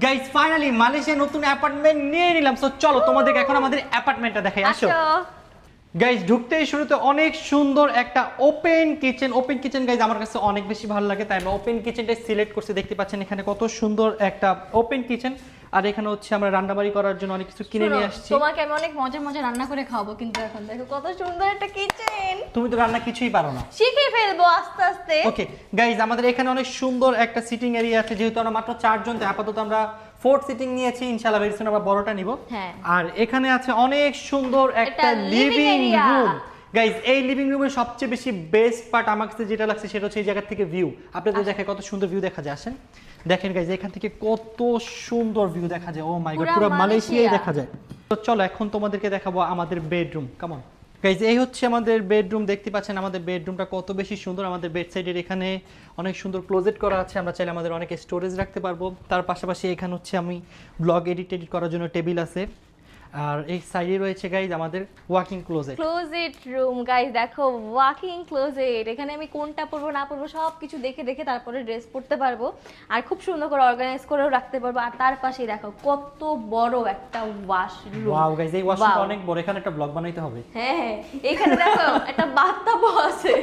Guys finally Malaysia নতুন apartment নিয়ে নিলাম। সো চলো তোমাদেরকে এখন আমাদের অ্যাপার্টমেন্টটা দেখাই, আসো। গাইস ঢুকতেই শুরুতে অনেক সুন্দর একটা ওপেন কিচেন গাইস আমার কাছে অনেক বেশি ভালো লাগে, তাই আমি ওপেন কিচেনটাই সিলেক্ট করছি। দেখতে পাচ্ছেন এখানে কত সুন্দর একটা ওপেন কিচেন, আর এখানে হচ্ছে আমরা রান্নাবাড়ি করার জন্য অনেক কিছু কিনে নিয়ে আসছি। তোমাকে আমি অনেক মজা মজা রান্না করে খাওয়াবো, কিন্তু এখন দেখো কত সুন্দর একটা কিচেন। তুমি তো রান্না কিছুই পারো না, শিখে ফেলবো আস্তে আস্তে। ওকে গাইস আমাদের এখানে অনেক সুন্দর একটা সিটিং এরিয়া আছে, যেহেতু আমরা মাত্র 4 জন, তাই আপাতত আমরা 4 সিটিং নিয়েছি, ইনশাআল্লাহ ভেরি সুন আমরা বড়টা নিব। হ্যাঁ। আর এখানে আছে অনেক সুন্দর একটা লিভিং রুম। গাইস এই লিভিং রুমের সবচেয়ে বেশি বেস্ট পার্ট আমার কাছে যেটা লাগছে সেটা হচ্ছে এই জায়গা থেকে ভিউ। আপনাদের দেখে কত সুন্দর ভিউ দেখা যায়, আসেন দেখেন গাইস এখান থেকে কত সুন্দর ভিউ দেখা যায়। ও মাই গড, পুরো মালয়েশিয়াই দেখা যায়। তো চলো এখন তোমাদেরকে দেখাবো আমাদের বেডরুম, কাম অন গাইস। এই হচ্ছে আমাদের বেডরুম, দেখতে পাচ্ছেন আমাদের বেডরুমটা কত বেশি সুন্দর। আমাদের বেড সাইডের এখানে অনেক সুন্দর ক্লোজেট করা আছে, আমরা চাইলে আমাদের অনেক স্টোরেজ রাখতে পারবো। তার পাশাপাশি এখানে হচ্ছে আমি ব্লগ এডিট করার জন্য টেবিল আছে, আর এই সাইডে রয়েছে গাইস আমাদের ওয়াকিং ক্লোজেট রুম। গাইস দেখো ওয়াকিং ক্লোজেট, এখানে আমি কোনটা পরবো না পরবো সব কিছু দেখে দেখে তারপরে ড্রেস পরতে পারবো, আর খুব সুন্দর করে অর্গানাইজ করেও রাখতে পারবো। আর তার পাশেই দেখো কত বড় একটা ওয়াশরুম। ওয়াও গাইস এই ওয়াশরুমটা অনেক বড়, এখানে একটা ব্লগ বানাইতে হবে। হ্যাঁ, এখানে দেখো একটা বাথটাবও আছে।